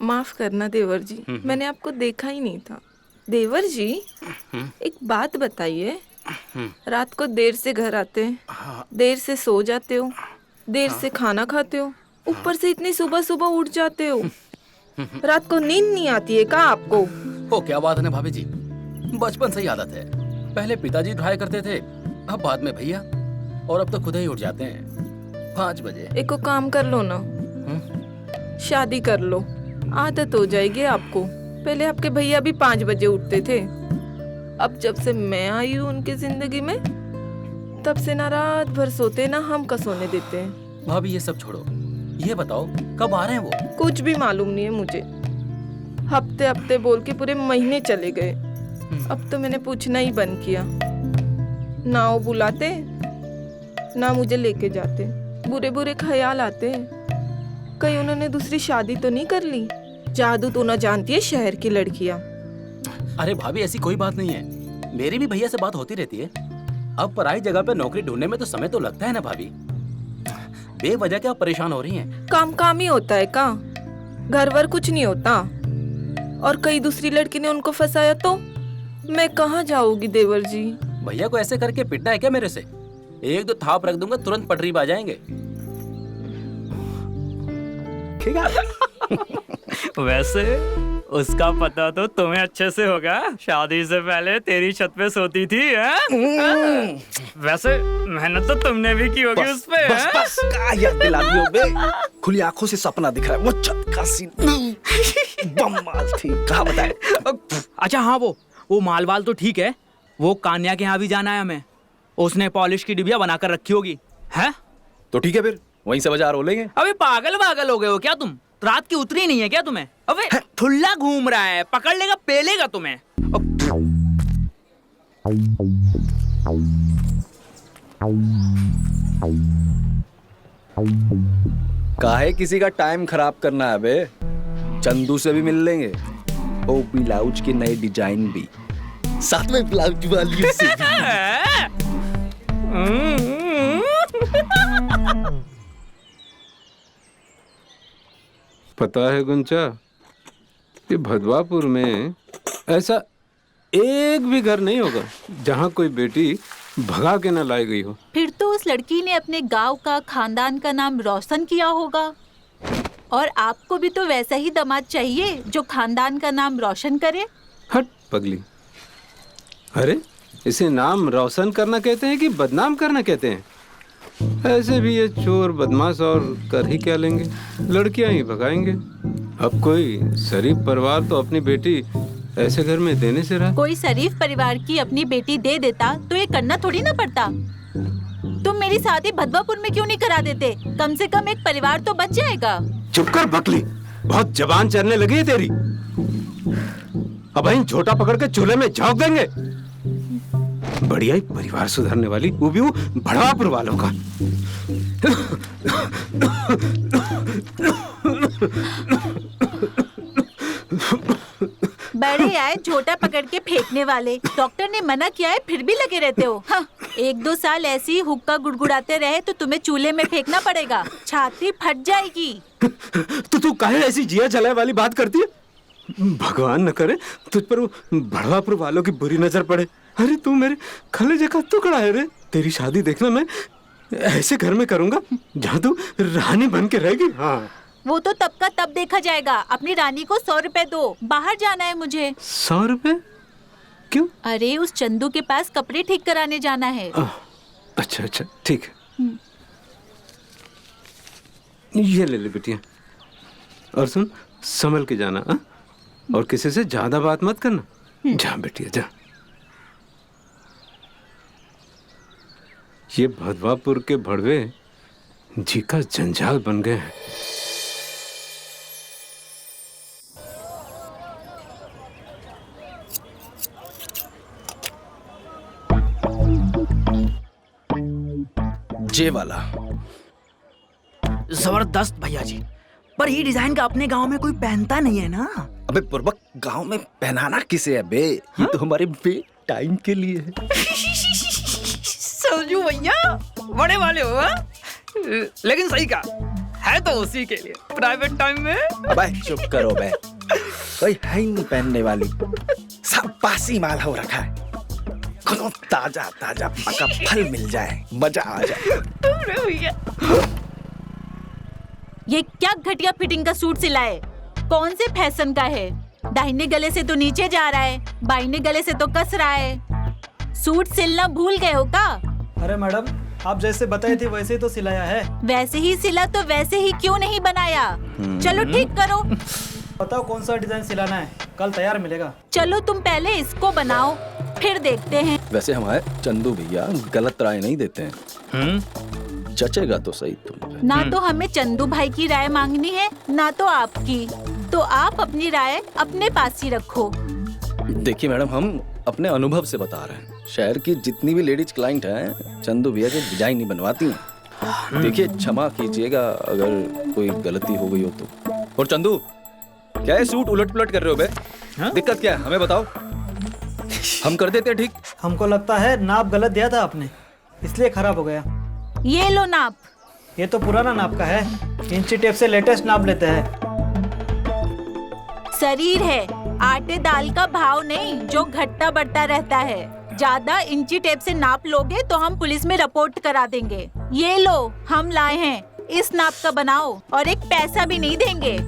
माफ करना देवर जी, मैंने आपको देखा ही नहीं था। देवर जी, एक बात बताइए, रात को देर से घर आते हैं, देर से सो जाते हो, देर से खाना खाते हो, ऊपर से इतनी सुबह सुबह उठ जाते हो। रात को नींद नहीं आती है क्या आपको? हो क्या बात है ना भाभी जी, बचपन से ही आदत है। पहले पिताजी उठाया करते थे, अब बाद में भैया, और अब तो खुद ही उठ जाते हैं 5 बजे। एक को काम कर लो ना, शादी कर लो, आदत हो जाएगी आपको। पहले आपके भैया भी 5 बजे उठते थे, अब जब से मैं आई हूँ उनकी जिंदगी में, तब से ना रात भर सोते ना हम का सोने देते हैं। भाभी ये सब छोड़ो, ये बताओ कब आ रहे हैं वो? कुछ भी मालूम नहीं है मुझे। हफ्ते हफ्ते बोल के पूरे महीने चले गए। अब तो मैंने पूछना ही बंद किया। ना वो बुलाते ना मुझे लेके जाते। बुरे बुरे ख्याल आते। कहीं उन्होंने दूसरी शादी तो नहीं कर ली? जादू तो ना जानती है शहर की लड़कियां। अरे भाभी ऐसी कोई बात नहीं है, मेरी भी भैया से बात होती रहती है। अब पराई जगह पे नौकरी ढूंढने में तो समय तो लगता है ना भाभी, बेवजह क्या परेशान हो रही हैं? काम काम ही होता है का? घर वर कुछ नहीं होता। और कई दूसरी लड़की ने उनको फंसाया तो मैं कहाँ जाऊंगी देवर जी? भैया को ऐसे करके पिटना है क्या मेरे से? 1-2 थाप रख दूंगा, तुरंत पटरी पे आ जाएंगे। ठीक है। वैसे उसका पता तो तुम्हें अच्छे से होगा, शादी से पहले तेरी छत पे सोती थी है? वैसे मेहनत तो तुमने भी की होगी उस पे। बस बस क्या याद दिला दियो बे। खुली आंखों से सपना दिख रहा है, वो छत का सीन बम्माल थी। कहाँ बताए? अच्छा हाँ, वो मालवाल तो ठीक है, वो कान्या के यहाँ भी जाना है हमें। उसने पॉलिश की डिबिया बनाकर रखी होगी है? तो ठीक है, फिर वहीं से बाजार हो लेंगे। अबे पागल हो गए हो क्या तुम? रात की उतरी नहीं है क्या तुम्हें? अबे ठुल्ला घूम रहा है, पकड़ लेगा पेलेगा तुम्हें। काहे किसी का टाइम खराब करना है बे? चंदू से भी मिल लेंगे, ओ ब्लाउज के नए डिजाइन भी, साथ में ब्लाउज वाली से पता है गुंचा, कि भदवापुर में ऐसा एक भी घर नहीं होगा जहाँ कोई बेटी भगा के न लाई गई हो। फिर तो उस लड़की ने अपने गांव का, खानदान का नाम रोशन किया होगा। और आपको भी तो वैसा ही दामाद चाहिए जो खानदान का नाम रोशन करे। हट पगली, अरे इसे नाम रोशन करना कहते हैं कि बदनाम करना कहते हैं? ऐसे भी ये चोर बदमाश और कर ही क्या लेंगे, लड़कियां ही भगाएंगे। अब कोई शरीफ परिवार तो अपनी बेटी ऐसे घर में देने से रहा। कोई शरीफ परिवार की अपनी बेटी दे देता तो ये करना थोड़ी ना पड़ता। तुम मेरी शादी भदवापुर में क्यों नहीं करा देते? कम से कम एक परिवार तो बच जाएगा। चुप कर बकली, बहुत जबान चढ़ने लगी है तेरी। अब इन झोटा पकड़ के चूल्हे में झोंक देंगे। बढ़िया ही परिवार सुधारने वाली, वो भी वो भड़वापुर वालों का। बड़े आए झोटा पकड़ के फेंकने वाले। डॉक्टर ने मना किया है फिर भी लगे रहते हो। हाँ, 1-2 साल ऐसी ही हुक्का गुड़गुड़ाते रहे तो तुम्हें चूल्हे में फेंकना पड़ेगा, छाती फट जाएगी। तो तू काहे ऐसी जिया जलाए वाली बात करती है? भगवान न करे तुझ पर वो भड़वापुर वालों की बुरी नजर पड़े। अरे तू मेरे कलेजे का टुकड़ा है रे। तेरी शादी देखना मैं ऐसे घर में करूंगा जहाँ तू रानी बन के रहेगी। हाँ, वो तो तब का तब देखा जाएगा। अपनी रानी को 100 रुपए दो, बाहर जाना है मुझे। 100 रुपए? क्यों? अरे उस चंदू के पास कपड़े ठीक कराने जाना है। अच्छा अच्छा ठीक है, ये ले ले बेटिया। और सुन, संभल के जाना हा? और किसी से ज्यादा बात मत करना। जा बेटिया जा। ये भदवापुर के भड़वे जी का जंजाल बन गए हैं। जे वाला जबरदस्त भैया जी, पर ये डिजाइन का अपने गांव में कोई पहनता नहीं है ना। अबे बुर्बक, गांव में पहनाना किसे है बे? ये तो हमारे बे टाइम के लिए है। समझू भैया, बड़े वाले हो। लेकिन सही कहा, है तो उसी के लिए प्राइवेट टाइम में। अबे चुप करो बे, कोई है ही नहीं पहनने वाली, सब बासी माल हो रखा है। कोनो ताजा ताजा पका फल मिल जाए, मजा आ जाए। ये क्या घटिया फिटिंग का सूट सिला है? कौन से फैशन का है? दाहिने गले से तो नीचे जा रहा है, बाइने गले से तो कस रहा है। सूट सिलना भूल गए हो का? अरे मैडम, आप जैसे बताई थी वैसे ही तो सिलाया है। वैसे ही सिला तो वैसे ही क्यों नहीं बनाया? चलो ठीक करो। बताओ कौन सा डिजाइन सिलाना है, कल तैयार मिलेगा। चलो तुम पहले इसको बनाओ, फिर देखते हैं। वैसे हमारे चंदू भैया गलत राय नहीं देते हैं। जचेगा तो सही तुम। ना तो हमें चंदू भाई की राय मांगनी है, ना तो आपकी। तो आप अपनी राय अपने पास ही रखो। देखिए मैडम, हम अपने अनुभव से बता रहे हैं। शहर की जितनी भी लेडीज क्लाइंट हैं, चंदू भैया के डिजाइन नहीं बनवाती हैं। देखिए क्षमा कीजिएगा अगर कोई गलती हो गई हो तो। और चंदू, क्या है सूट उलट पुलट कर रहे हो बे? दिक्कत क्या है हमें बताओ, हम कर देते हैं ठीक। हमको लगता है नाप गलत दिया था आपने, इसलिए खराब हो गया। ये लो नाप। ये तो पुराना नाप का है, इंची टेप से लेटेस्ट नाप लेते हैं। शरीर है, आटे दाल का भाव नहीं जो घटता बढ़ता रहता है। ज्यादा इंची टेप से नाप लोगे तो हम पुलिस में रिपोर्ट करा देंगे। ये लो, हम लाए हैं, इस नाप का बनाओ और एक पैसा भी नहीं देंगे।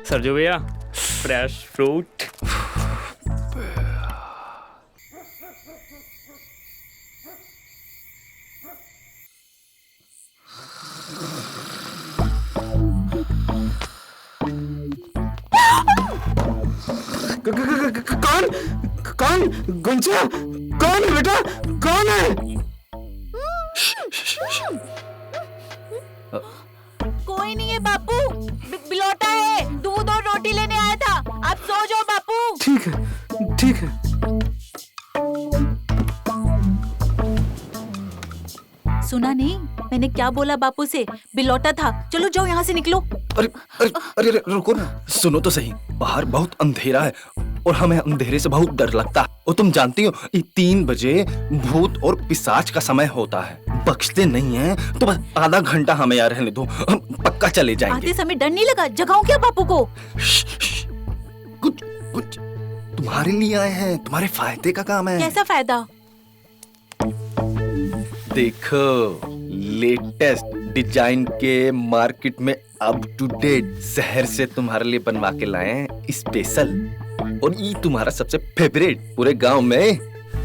सरजू भैया, फ्रेश फ्रूट। कौन कौन गुंजा, कौन है बेटा, कौन है? कोई नहीं है बापू, बिलौटा है, दूध और रोटी लेने आया था। आप सो जाओ बापू। ठीक है ठीक है। सुना नहीं मैंने क्या बोला बापू से? बिलौटा था। चलो जाओ यहाँ से, निकलो। अरे अरे अरे अरे, रुको ना, सुनो तो सही। बाहर बहुत अंधेरा है और हमें अंधेरे से बहुत डर लगता है। और तुम जानती हो ये 3 बजे भूत और पिशाच का समय होता है, बख्शते नहीं हैं। तो बस आधा घंटा हमें यहाँ रहने दो, हम पक्का चले जाएंगे। आते समय डर नहीं लगा? जगाऊं क्या बापू को? कुछ कुछ तुम्हारे लिए आए हैं, तुम्हारे फायदे का काम है। कैसा फायदा? देखो, लेटेस्ट डिजाइन के मार्केट में अप टू डेट शहर से तुम्हारे लिए बनवा के लाए हैं स्पेशल। और ये तुम्हारा सबसे फेवरेट, पूरे गांव में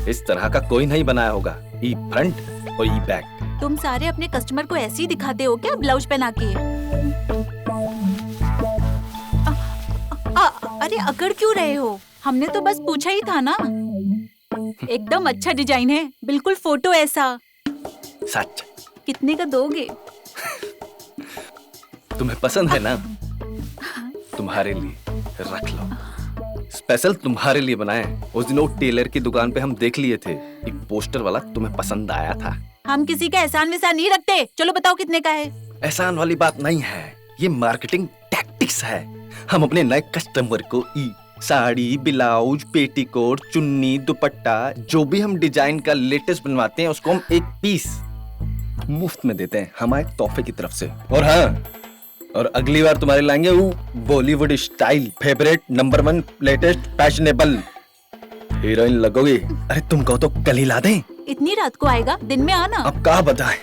इस तरह का कोई नहीं बनाया होगा। ई फ्रंट और ई बैक। तुम सारे अपने कस्टमर को ऐसे ही दिखाते हो क्या ब्लाउज पहना के? अरे अकड़ क्यों रहे हो? हमने तो बस पूछा ही था ना। एकदम अच्छा डिजाइन है, बिल्कुल फोटो ऐसा। सच? कितने का दोगे? तुम्हें पसंद है ना? तुम्हारे लिए रख लो, स्पेशल तुम्हारे लिए बनाए। उस दिन वो टेलर की दुकान पे हम देख लिए थे, एक पोस्टर वाला, तुम्हें पसंद आया था। हम किसी का एहसान विसान नहीं रखते। चलो बताओ कितने का है? एहसान वाली बात नहीं है, ये मार्केटिंग टैक्टिक्स है। हम अपने नए कस्टमर को साड़ी, ब्लाउज, पेटीकोट, चुन्नी, दुपट्टा, जो भी हम डिजाइन का लेटेस्ट बनवाते हैं उसको हम एक पीस मुफ्त में देते हैं, हमारे तोहफे की तरफ से। और हाँ, और अगली बार तुम्हारे लाएंगे वो Bollywood style favourite number 1 latest fashionable heroine लगोगी। अरे तुम कहो तो कल ही ला दें। इतनी रात को आएगा? दिन में आना। अब क्या बताएं,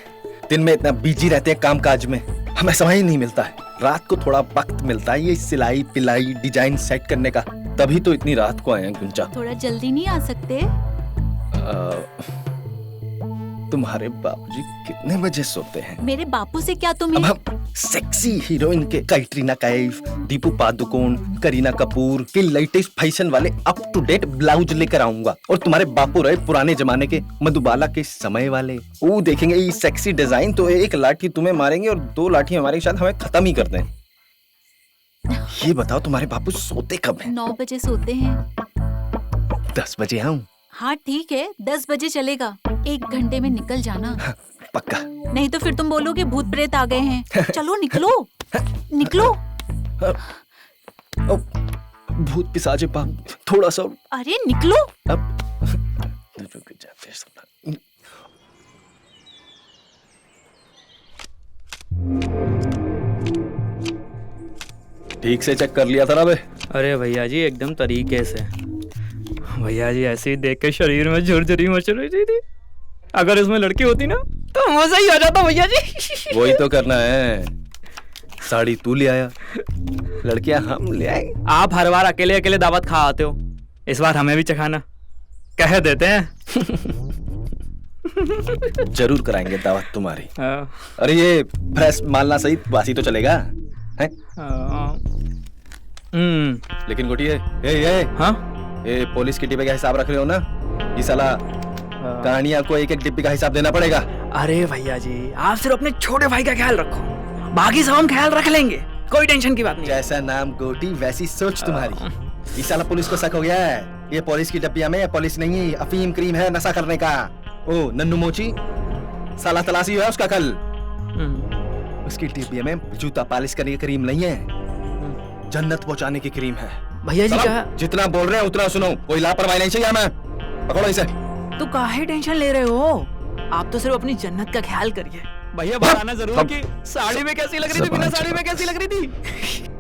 दिन में इतना बिजी रहते हैं काम काज में, हमें समय ही नहीं मिलता है। रात को थोड़ा वक्त मिलता है ये सिलाई पिलाई डिजाइन सेट करने का, तभी तो इतनी रात को आए हैं गुंजा। थोड़ा जल्दी नहीं आ सकते? तुम्हारे बाबूजी कितने बजे सोते हैं? मेरे बापू से क्या अब तुम्हें? हम सेक्सी हीरोइन के कैटरीना कैफ, दीपू पादुकोण, करीना कपूर के लेटेस्ट फैशन वाले अप टू डेट ब्लाउज लेकर आऊंगा। और तुम्हारे बापू रहे पुराने जमाने के मधुबाला के समय वाले, वो देखेंगे ये सेक्सी डिजाइन तो एक लाठी तुम्हें मारेंगे और 2 लाठी हमारे साथ हमें खत्म ही कर दें। ये बताओ तुम्हारे बापू सोते कब हैं? 9 बजे सोते हैं। 10 बजे आऊं? हाँ ठीक है, 10 बजे चलेगा। 1 घंटे में निकल जाना। पक्का? नहीं तो फिर तुम बोलोगे भूत प्रेत आ गए हैं। चलो निकलो, निकलो। भूत पिशाचे पाप, थोड़ा सा। अरे निकलो। अब रुक जाते हैं सब। ठीक से चेक कर लिया था ना बे? अरे भैया जी एकदम तरीके से। भैया जी ऐसे ही देख के शरीर में झुरझुरी मच रही थी। अगर इसमें लड़की होती ना तो मजा ही आ जाता भैया जी। वही तो करना है। साड़ी तू ले आया, लड़कियां हम ले आएंगे। आप हर बार अकेले अकेले दावत खा आते हो, इस बार हमें भी चखाना, कह देते हैं। जरूर कराएंगे दावत तुम्हारी। हाँ। अरे ये फ्रेश मालना सही, बासी तो चलेगा है? लेकिन गोटिए, हाँ? ये पुलिस की डिब्बे का हिसाब रख रहे हो ना? ये साला कहानियां को एक एक डिब्बे का हिसाब देना पड़ेगा। अरे भैया जी आप सिर्फ अपने छोटे भाई का ख्याल रखो, बाकी सब हम ख्याल रख लेंगे, कोई टेंशन की बात नहीं। जैसा नाम गोटी वैसी सोच तुम्हारी। ये साला पुलिस को शक हो गया है, ये पुलिस की डब्बिया में पुलिस नहीं है, अफीम क्रीम है नशा करने का। ओ नन्नू मोची, साला तलाशी है उसका कल। उसकी डिब्बिया में जूता पालिश करने की क्रीम नहीं है, जन्नत पहुंचाने की क्रीम है। भैया जी क्या जितना बोल रहे हैं उतना सुनो, कोई लापरवाही नहीं चाहिए हमें। पकड़ो इसे। तो काहे टेंशन ले रहे हो, आप तो सिर्फ अपनी जन्नत का ख्याल करिए। भैया बताना जरूर कि साड़ी में कैसी लग रही थी, बिना साड़ी में कैसी लग रही थी।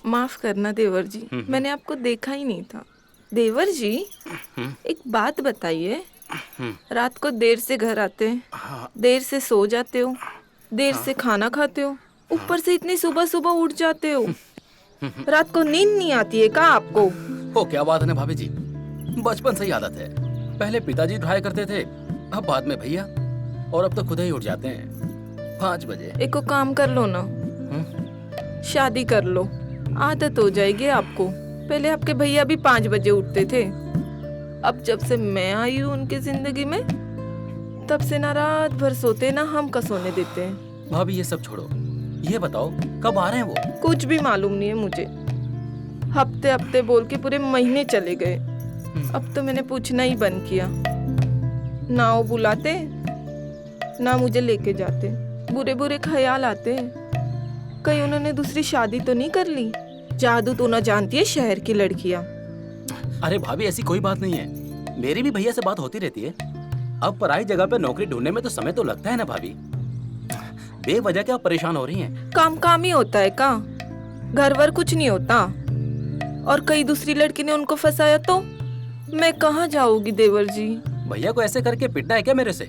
माफ करना देवर जी, मैंने आपको देखा ही नहीं था। देवर जी एक बात बताइए, रात को देर से घर आते हैं, देर से सो जाते हो, देर से खाना खाते हो, ऊपर से इतनी सुबह सुबह उठ जाते हो, रात को नींद नहीं आती है क्या आपको? ओ क्या बात है ना भाभी जी, बचपन से ही आदत है। पहले पिताजी उठाया करते थे, अब बाद में भैया, और अब तो खुद ही उठ जाते हैं 5 बजे। एक काम कर लो ना, शादी कर लो, आदत हो जाएगी आपको। पहले आपके भैया भी 5 बजे उठते थे, अब जब से मैं आई हूँ उनकी जिंदगी में, तब से ना रात भर सोते ना हम का सोने देते हैं। भाभी ये सब छोड़ो, ये बताओ कब आ रहे हैं वो? कुछ भी मालूम नहीं है मुझे, हफ्ते हफ्ते बोल के पूरे महीने चले गए। अब तो मैंने पूछना ही बंद किया, ना वो बुलाते ना मुझे लेके जाते, बुरे बुरे ख्याल आते। कहीं उन्होंने दूसरी शादी तो नहीं कर ली? जादू तो ना जानती है शहर की लड़कियां। अरे भाभी ऐसी कोई बात नहीं है, मेरी भी भैया से बात होती रहती है। अब पराई जगह पे नौकरी ढूंढने में तो समय तो लगता है ना भाभी, बेवजह क्या परेशान हो रही हैं? काम काम ही होता है का, घर वर कुछ नहीं होता। और कई दूसरी लड़की ने उनको फंसाया तो मैं कहाँ जाऊंगी देवर जी? भैया को ऐसे करके पिटना है क्या मेरे से?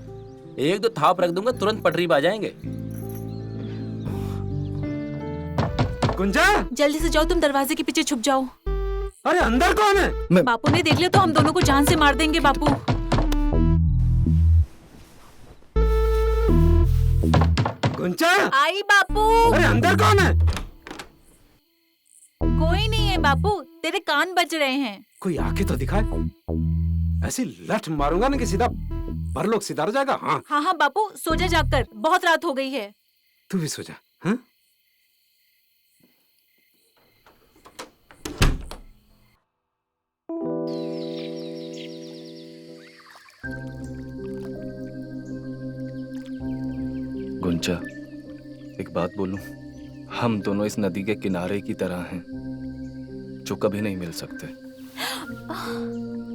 1-2 थाप रख दूंगा, तुरंत पटरी पे आ जाएंगे। गुंजा, जल्दी से जाओ, तुम दरवाजे के पीछे छुप जाओ। अरे अंदर कौन है? बापू ने देख लिया तो हम दोनों को जान से मार देंगे। बापू गुंजा, आई बापू। अरे अंदर कौन है? कोई नहीं है बापू, तेरे कान बज रहे हैं। कोई आके तो दिखाए, ऐसी लठ मारूंगा ना कि सीधा परलोक सिधार जाएगा। हाँ हाँ हाँ बापू, सो जा जाकर, बहुत रात हो गई है। तू भी सो जा। हाँ? गुंचा, एक बात बोलूं, हम दोनों इस नदी के किनारे की तरह हैं जो कभी नहीं मिल सकते।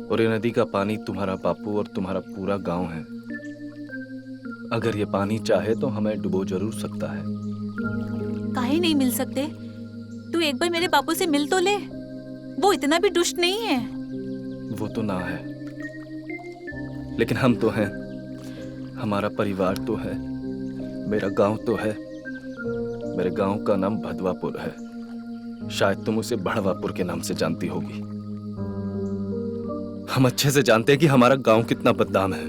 और ये नदी का पानी तुम्हारा बापू और तुम्हारा पूरा गांव है। अगर ये पानी चाहे तो हमें डुबो जरूर सकता है। काहे नहीं मिल सकते? तू एक बार मेरे बापू से मिल तो ले, वो इतना भी दुष्ट नहीं है। वो तो ना है, लेकिन हम तो हैं। हमारा परिवार तो है, मेरा गांव तो है। मेरे गांव का नाम भदवापुर है। शायद तुम उसे बढ़वापुर के नाम से जानती होगी। हम अच्छे से जानते हैं कि हमारा गांव कितना बदनाम है।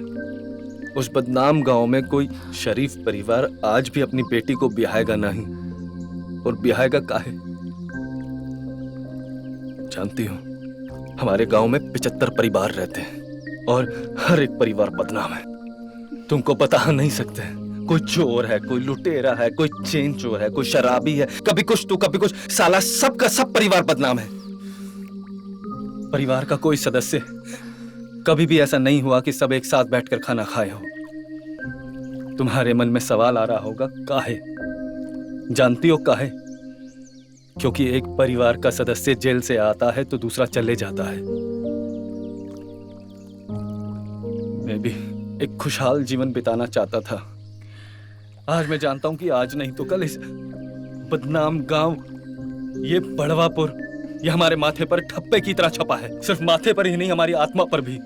उस बदनाम गांव में कोई शरीफ परिवार आज भी अपनी बेटी को ब्याहेगा नहीं। और ब्याहेगा काहे? जानती हो, हमारे गांव में 75 परिवार रहते हैं और हर एक परिवार बदनाम है। तुमको बता नहीं सकते। कोई चोर है, कोई लुटेरा है, कोई चेन चोर है, कोई शराबी है, कभी कुछ तो कभी कुछ। साला सबका सब परिवार बदनाम है। परिवार का कोई सदस्य कभी भी ऐसा नहीं हुआ कि सब एक साथ बैठकर खाना खाए हो। तुम्हारे मन में सवाल आ रहा होगा, काहे? जानती हो काहे? क्योंकि एक परिवार का सदस्य जेल से आता है तो दूसरा चले जाता है। मैं भी एक खुशहाल जीवन बिताना चाहता था। आज मैं जानता हूं कि आज नहीं तो कल इस बदनाम गांव, ये बढ़वापुर, ये हमारे माथे पर ठप्पे की तरह छपा है। सिर्फ माथे पर ही नहीं, हमारी आत्मा पर भी।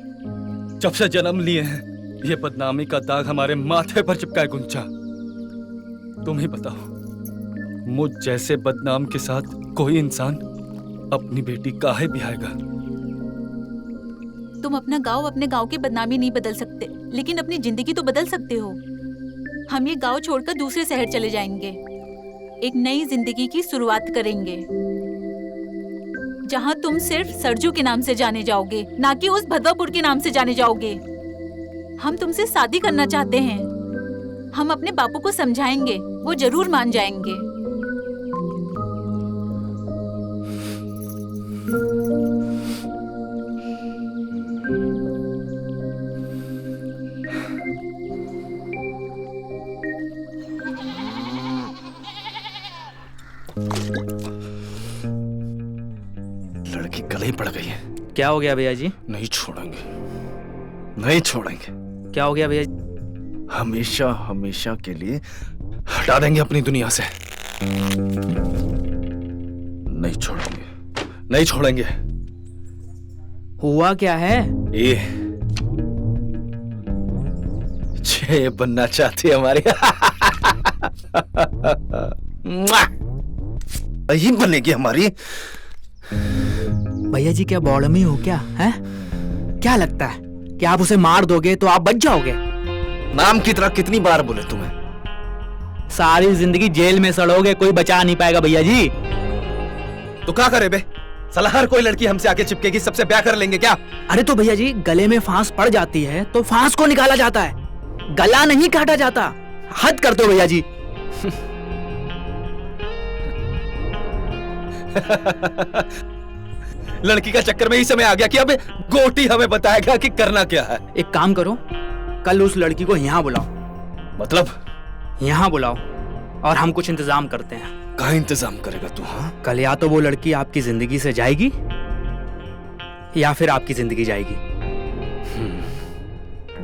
जब से जन्म लिए हैं, ये बदनामी का दाग हमारे माथे पर चिपका है। गुंचा, तुम ही बताओ, मुझ जैसे बदनाम के साथ कोई इंसान अपनी बेटी काहे ब्याहेगा? तुम अपना गांव, अपने गांव की बदनामी नहीं बदल सकते, लेकिन अपनी जिंदगी तो बदल सकते हो। हम ये गांव छोड़कर दूसरे शहर चले जाएंगे, एक नई जिंदगी की शुरुआत करेंगे, जहां तुम सिर्फ सरजू के नाम से जाने जाओगे, ना कि उस भदवापुर के नाम से जाने जाओगे। हम तुमसे शादी करना चाहते हैं। हम अपने बापू को समझाएंगे, वो जरूर मान जाएंगे। लड़की गले ही पड़ गई है। क्या हो गया भैया जी? नहीं छोड़ेंगे, नहीं छोड़ेंगे। क्या हो गया भैया जी? हमेशा हमेशा के लिए हटा देंगे अपनी दुनिया से। नहीं छोड़ेंगे, नहीं छोड़ेंगे। हुआ क्या है? ये छह बनना चाहती है हमारी। यही बनेगी हमारी। भैया जी क्या बॉडमी हो क्या है? क्या लगता है कि आप उसे मार दोगे तो आप बच जाओगे? नाम की तरह कितनी बार बोले तुम्हें? सारी जिंदगी जेल में सड़ोगे, कोई बचा नहीं पाएगा भैया जी। तो क्या करे बे? साला हर कोई लड़की हमसे आके चिपकेगी, सबसे ब्याह कर लेंगे क्या? अरे तो भैया जी, गले में फांस पड़ जाती है तो फांस को निकाला जाता है, गला नहीं काटा जाता। हद कर दो भैया जी। लड़की का चक्कर में ही समय आ गया कि अब गोटी हमें बताएगा कि करना क्या है। एक काम करो, कल उस लड़की को यहाँ बुलाओ। मतलब? यहाँ बुलाओ और हम कुछ इंतजाम करते हैं। कहाँ इंतजाम करेगा तू? हाँ, कल या तो वो लड़की आपकी जिंदगी से जाएगी या फिर आपकी जिंदगी जाएगी।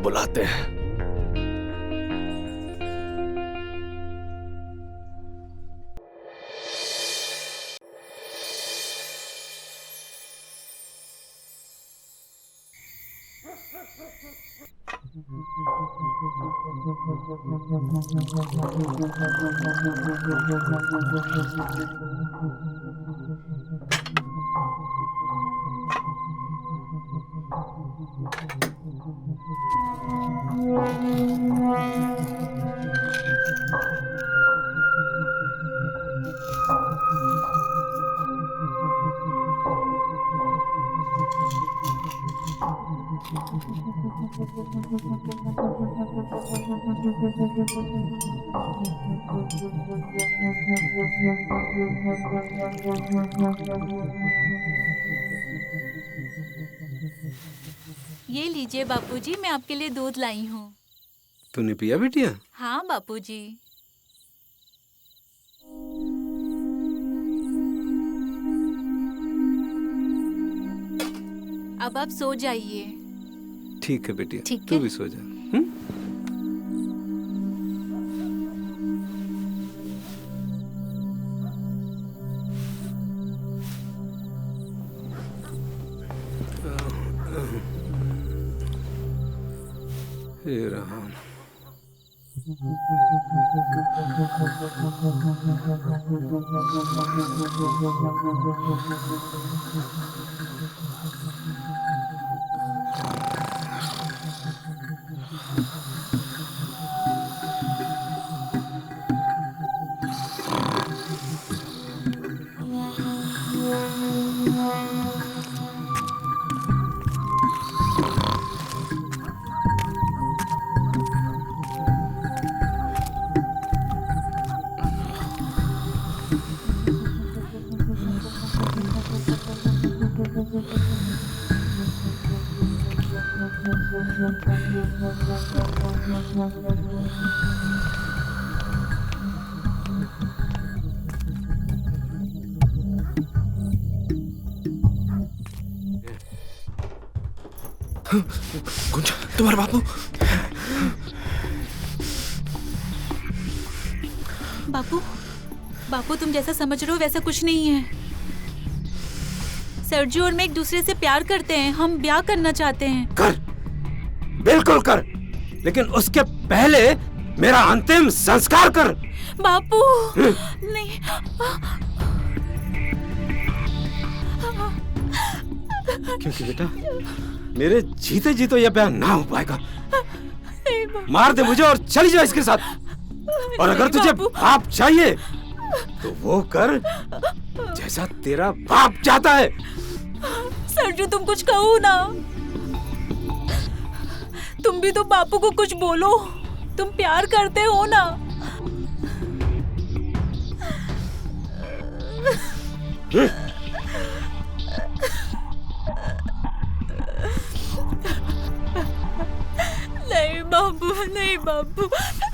बुलाते हैं। ये लीजिए बापूजी, मैं आपके लिए दूध लाई हूँ। तूने पिया बिटिया? हाँ बापूजी। अब आप सो जाइए। ठीक है बेटी, ठीक तू है। भी सो जा। हे राम। गुंजा, तुम्हारा बापू। बापू, बापू तुम जैसा समझ रहे हो वैसा कुछ नहीं है। सरजू और मैं एक दूसरे से प्यार करते हैं, हम ब्याह करना चाहते हैं। कर, बिल्कुल कर, लेकिन उसके पहले मेरा अंतिम संस्कार कर। बापू नहीं। क्योंकि बेटा मेरे जीते जी तो यह ब्याह ना हो पाएगा। मार दे मुझे और चली जा इसके साथ। और अगर तुझे बाप चाहिए तो वो कर जैसा तेरा बाप चाहता है। सरजू तुम कुछ कहो ना, तुम भी तो बापू को कुछ बोलो, तुम प्यार करते हो ना। नहीं बाबू, नहीं बाबू,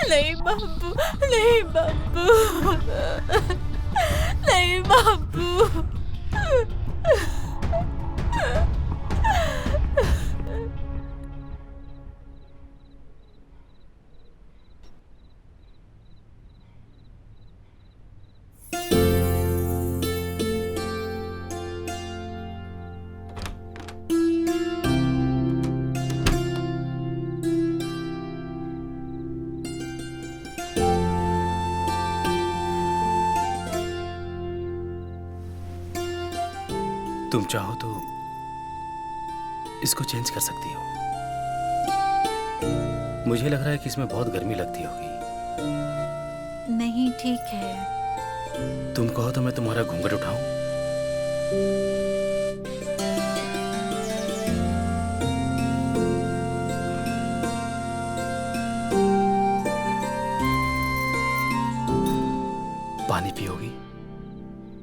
नहीं बाबू, नहीं बाबू, नहीं बाबू। तुम चाहो तो इसको चेंज कर सकती हो। मुझे लग रहा है कि इसमें बहुत गर्मी लगती होगी। नहीं ठीक है। तुम कहो तो मैं तुम्हारा घूंघट उठाऊं? पानी पियोगी?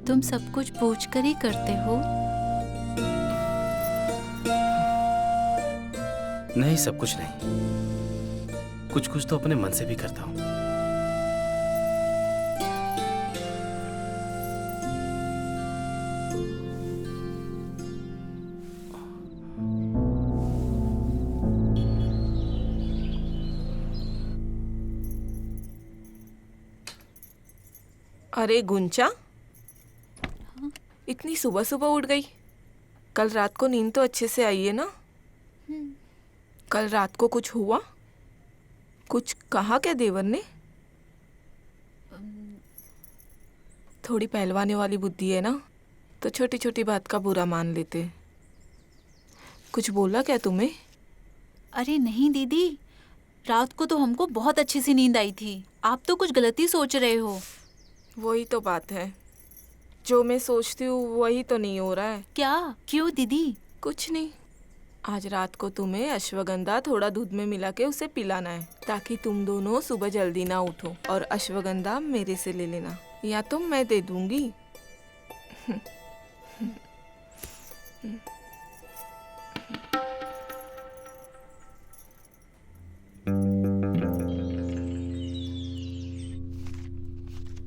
तुम सब कुछ पूछ कर ही करते हो। नहीं, सब कुछ नहीं, कुछ कुछ तो अपने मन से भी करता हूं। अरे गुंचा, इतनी सुबह सुबह उठ गई? कल रात को नींद तो अच्छे से आई है ना? कल रात को कुछ हुआ? कुछ कहा क्या देवर ने? थोड़ी पहलवाने वाली बुद्धि है ना, तो छोटी छोटी बात का बुरा मान लेते। कुछ बोला क्या तुम्हें? अरे नहीं दीदी, रात को तो हमको बहुत अच्छी सी नींद आई थी। आप तो कुछ गलती सोच रहे हो। वही तो बात है, जो मैं सोचती हूँ वही तो नहीं हो रहा है। क्या? क्यों दीदी? कुछ नहीं, आज रात को तुम्हें अश्वगंधा थोड़ा दूध में मिला के उसे पिलाना है, ताकि तुम दोनों सुबह जल्दी ना उठो। और अश्वगंधा मेरे से ले लेना, या तो मैं दे दूंगी।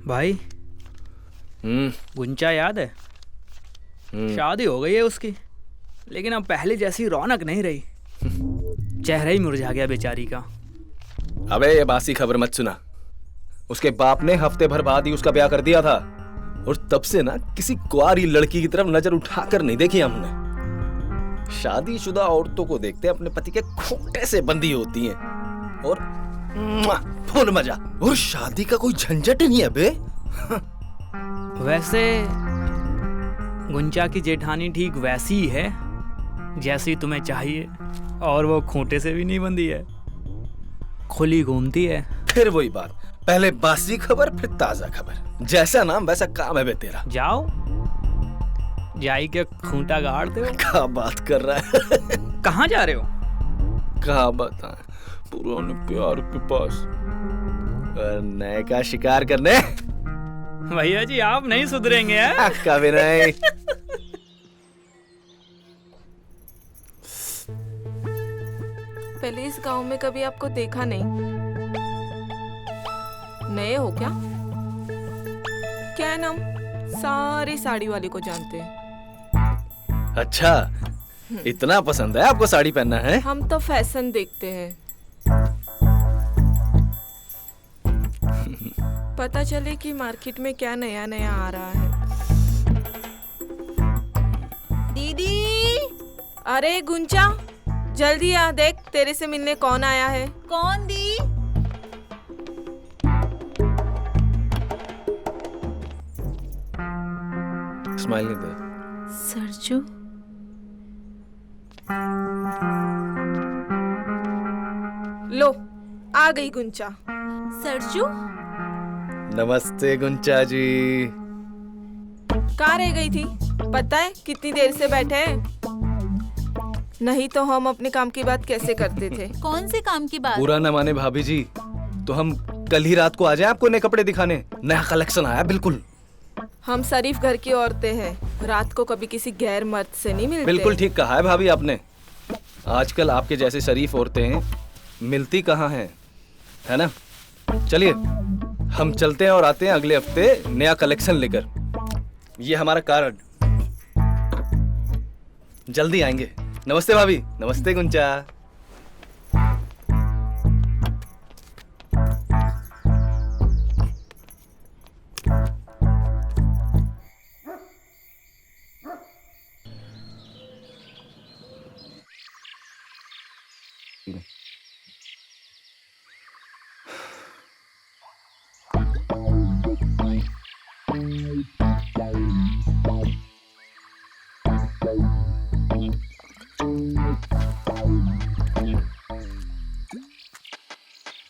भाई, गुंचा याद है? शादी हो गई है उसकी। लेकिन अब पहले जैसी रौनक नहीं रही। चेहरा ही मुरझा गया बेचारी का। अबे ये बासी खबर मत सुना। उसके बाप ने हफ्ते भर बाद ही उसका ब्याह कर दिया था और तब से ना किसी कुआरी लड़की की तरफ नजर उठाकर नहीं देखी हमने। शादीशुदा औरतों को देखते अपने पति के खूंटे से बंधी होती हैं और फुल मजा। और शादी का कोई झंझट नहीं है बे। वैसे गुंचा की जेठानी ठीक वैसी ही है जैसी तुम्हें चाहिए, और वो खूंटे से भी नहीं बंधी है, खुली घूमती है। फिर वही बात, पहले बासी खबर फिर ताजा खबर। जैसा नाम वैसा काम है बे तेरा। जाओ जाई के खूंटा गाड़ते हो। क्या बात कर रहा है? कहाँ जा रहे हो? कहाँ बताएं, पुराने प्यार के पास और नए का शिकार करने। भैया जी आप नहीं सुधरेंगे हैं? कभी नहीं। पहले इस गांव में कभी आपको देखा नहीं। नए हो क्या? क्या है नाम? सारे साड़ी वाले को जानते हैं। अच्छा, इतना पसंद है आपको साड़ी पहनना है? हम तो फैशन देखते हैं। पता चले कि मार्केट में क्या नया नया आ रहा है। दीदी। अरे गुंचा, जल्दी आ, देख तेरे से मिलने कौन आया है। कौन दी? स्माइल नहीं दे। सरजू। लो आ गई गुंचा। सरजू। नमस्ते गुंचा जी। कहाँ रह गई थी? पता है कितनी देर से बैठे हैं? नहीं तो हम अपने काम की बात कैसे करते थे। कौन से काम की बात? बुरा न माने भाभी जी, तो हम कल ही रात को आ जाए आपको नए कपड़े दिखाने। नया कलेक्शन आया बिल्कुल। हम शरीफ घर की औरतें हैं, रात को कभी किसी गैर मर्द से नहीं मिलते। बिल्कुल ठीक कहा है भाभी आपने। आजकल आपके जैसे शरीफ औरतें मिलती कहाँ हैं, है ना? चलिए हम चलते हैं और आते हैं अगले हफ्ते नया कलेक्शन लेकर। ये हमारा कार्ड, जल्दी आएंगे। नमस्ते भाभी। नमस्ते गुंचा।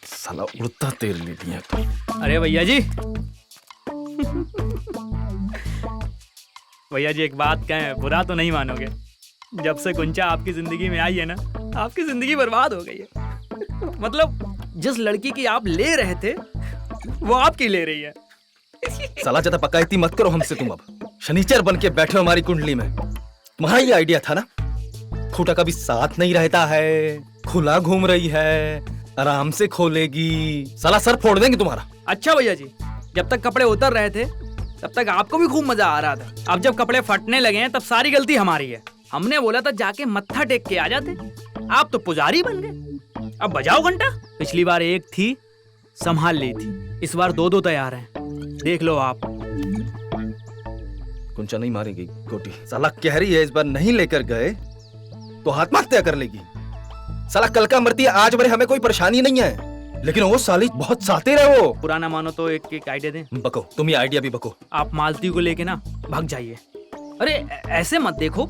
साला उड़ता तेल ले लिया तो। अरे भैया जी भैया जी एक बात कहें, बुरा तो नहीं मानोगे, जब से गुंचा आपकी जिंदगी में आई है ना, आपकी जिंदगी बर्बाद हो गई है। मतलब जिस लड़की की आप ले रहे थे वो आपकी ले रही है। साला ज्यादा पकायती मत करो हमसे तुम। अब शनिचर बन के बैठे हो हमारी कुंडली में। तुम्हारा ये आइडिया था ना? खूंटा कभी साथ नहीं रहता है, खुला घूम रही है, आराम से खोलेगी, साला सर फोड़ देंगे तुम्हारा। अच्छा भैया जी, जब तक कपड़े उतर रहे थे तब तक आपको भी खूब मजा आ रहा था। अब जब कपड़े फटने लगे हैं तब सारी गलती हमारी है। हमने बोला था जाके मत्था टेक के आ जाते, आप तो पुजारी बन गए। अब बजाओ घंटा। पिछली बार एक थी, संभाल ली थी, इस बार दो तैयार हैं, देख लो आप। गुंचा नहीं मारेगी गोटी। साला कह रही है इस बार नहीं लेकर गए तो आत्महत्या कर लेगी। साला कल का मरती है, आज मरे, हमें कोई परेशानी नहीं है, लेकिन वो साली बहुत सातिर है वो। पुराना मानो तो एक आइडिया दें। बको, तुम ये आइडिया भी बको। आप मालती को लेके ना भाग जाइए। अरे ऐसे मत देखो,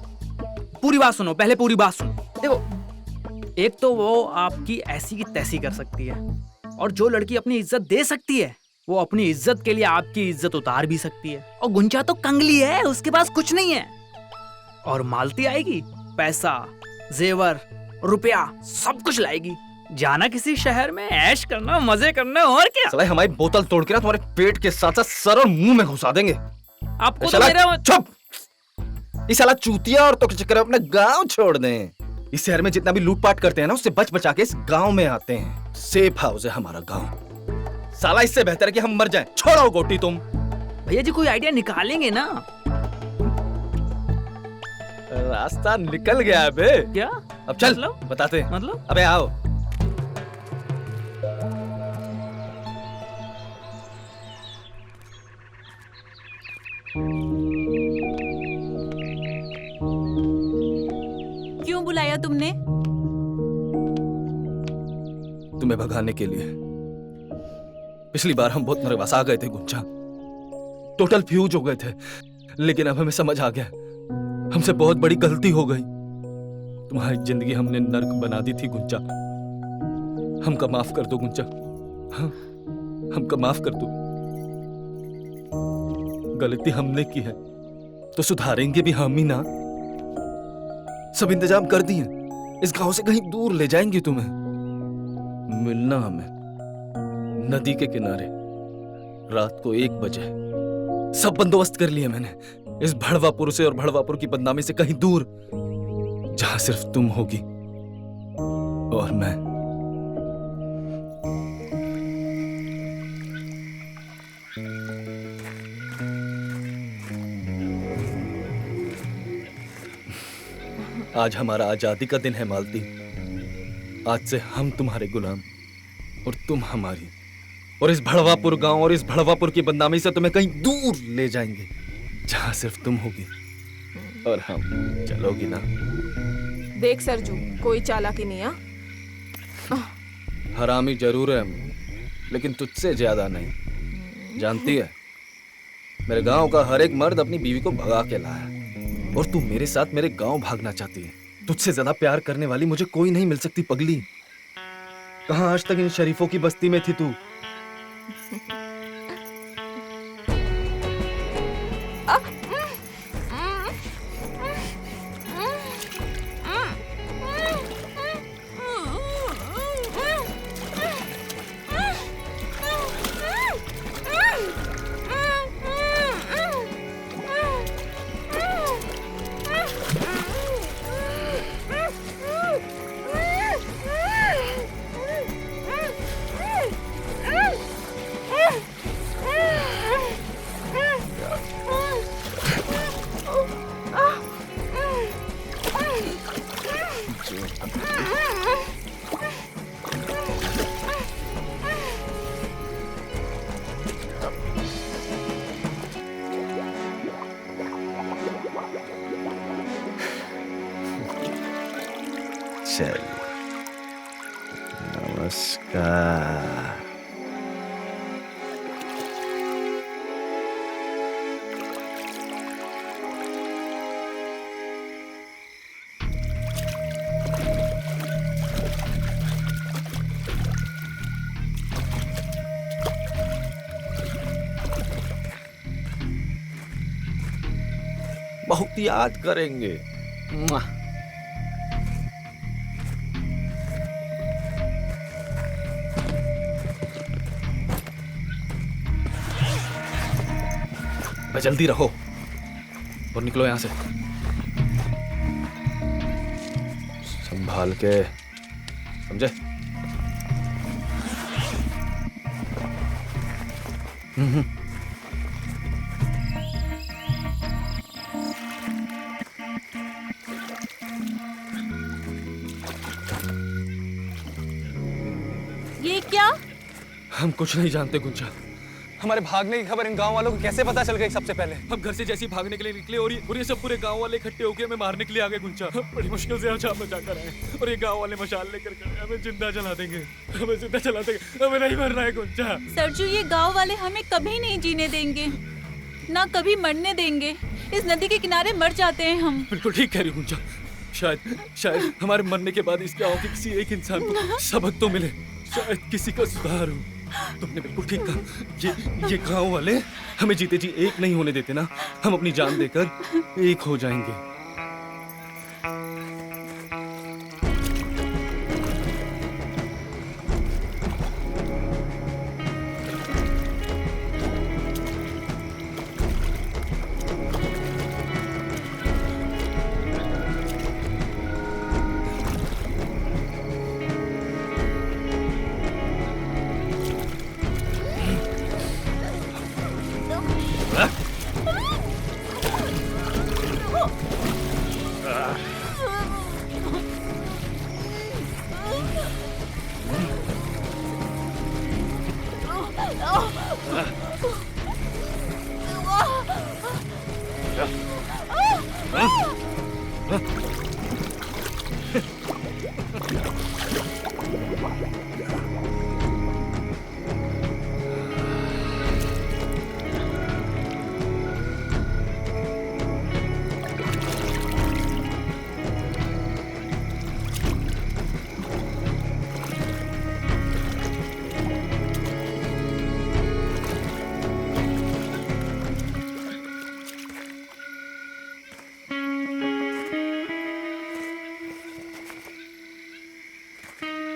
पूरी बात सुनो, पहले पूरी बात सुनो। देखो, एक तो वो आपकी ऐसी की तैसी कर सकती है, और जो लड़की अपनी इज्जत दे सकती है वो अपनी इज्जत के लिए आपकी इज्जत उतार भी सकती है। और गुंचा तो कंगली है, उसके पास कुछ नहीं है। और मालती आएगी, पैसा, जेवर, रुपया सब कुछ लाएगी। जाना किसी शहर में, ऐश करना, मजे करना, और क्या। साला हमारी बोतल तोड़ के ना तुम्हारे पेट के साथ साथ सर और मुंह में घुसा देंगे। आपको तो मेरा चुप। इस साला चूतिया और तो के चक्कर में अपना गांव छोड़ दें। इस शहर में जितना भी लूटपाट करते हैं ना, उससे बच बचा के इस गांव में आते हैं। सेफ हाउस है हमारा गांव। साला इससे बेहतर है कि हम मर जाएं। छोड़ो गोटी तुम। भैया जी कोई आइडिया निकालेंगे ना। रास्ता निकल गया है बे। क्या अब चल मतलब? बताते हैं। मतलब अबे आओ। क्यों बुलाया तुमने? तुम्हें भगाने के लिए। पिछली बार हम बहुत नर्वस आ गए थे गुंजा, टोटल फ्यूज हो गए थे, लेकिन अब हमें समझ आ गया हमसे बहुत बड़ी गलती हो गई। तुम्हारी जिंदगी हमने नर्क बना दी थी गुंजा। हमका माफ कर दो गुंजा। हाँ, हमका माफ कर दो। गलती हमने की है तो सुधारेंगे भी हम ही ना। सब इंतजाम कर दिए, इस गांव से कहीं दूर ले जाएंगे तुम्हें। मिलना हमें नदी के किनारे रात को 1 बजे। सब बंदोबस्त कर लिए मैंने, इस भड़वापुर से और भड़वापुर की बदनामी से कहीं दूर, जहां सिर्फ तुम होगी और मैं। आज हमारा आजादी का दिन है मालती। आज से हम तुम्हारे गुलाम और तुम हमारी, और इस भड़वापुर गांव और इस भड़वापुर की बदनामी से तुम्हें कहीं दूर ले जाएंगे, जहां सिर्फ तुम होगी और हम। चलोगी ना? देख सरजू, कोई चालाकी नहीं। हरामी जरूर है हम, लेकिन तुझसे ज्यादा नहीं। जानती है, मेरे गांव का हर एक मर्द अपनी बीवी को भगा के लाया, और तू मेरे साथ मेरे गांव भागना चाहती है। तुझसे ज्यादा प्यार करने वाली मुझे कोई नहीं मिल सकती पगली। कहां आज तक इन शरीफों की बस्ती में थी तू? चल, नमस्कार। बहुत याद करेंगे। मुआ। जल्दी रहो और निकलो यहां से, संभाल के, समझे? ये क्या? हम कुछ नहीं जानते गुंजा। हमारे भागने की खबर इन गांव वालों को कैसे पता चल गई सबसे पहले? हम घर से जैसे ही भागने के लिए निकले और ये सब पूरे गांव वाले इकट्ठे होके हमें मारने के लिए आ गए गुंजा। बड़ी मुश्किल से हम जाम बचा कर आए और ये गांव वाले मशाल लेकर खड़े, हमें जिंदा जला देंगे, हमें जिंदा जला देंगे, हमें नहीं मरना है गुंजा। सरजू, ये गांव वाले हमें कभी नहीं जीने देंगे, ना कभी मरने देंगे। इस नदी के किनारे मर जाते हैं हम। बिल्कुल ठीक कह रही गुंजा। शायद हमारे मरने के बाद इस गांव के किसी एक इंसान को सबक तो मिले, शायद किसी का सुधार हो। तुमने बिल्कुल ठीक कहा। ये गांव वाले हमें जीते जी एक नहीं होने देते ना, हम अपनी जान देकर एक हो जाएंगे।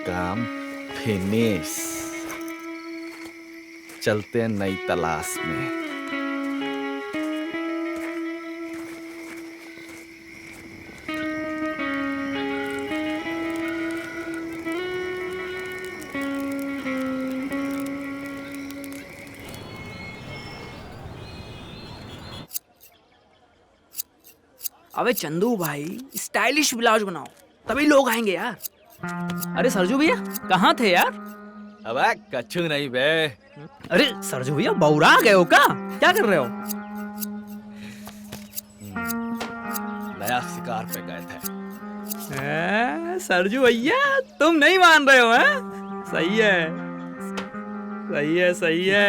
काम फिनिश। चलते हैं नई तलाश में। अबे चंदू भाई, स्टाइलिश ब्लाउज बनाओ तभी लोग आएंगे यार। अरे सरजू भैया कहाँ थे यार? अबे कछु नहीं बे। अरे सरजू भैया बौरा गए हो क्या कर रहे हो? नया शिकार पे गए थे। सरजू भैया तुम नहीं मान रहे हो? हैं? सही है, सही है, सही है।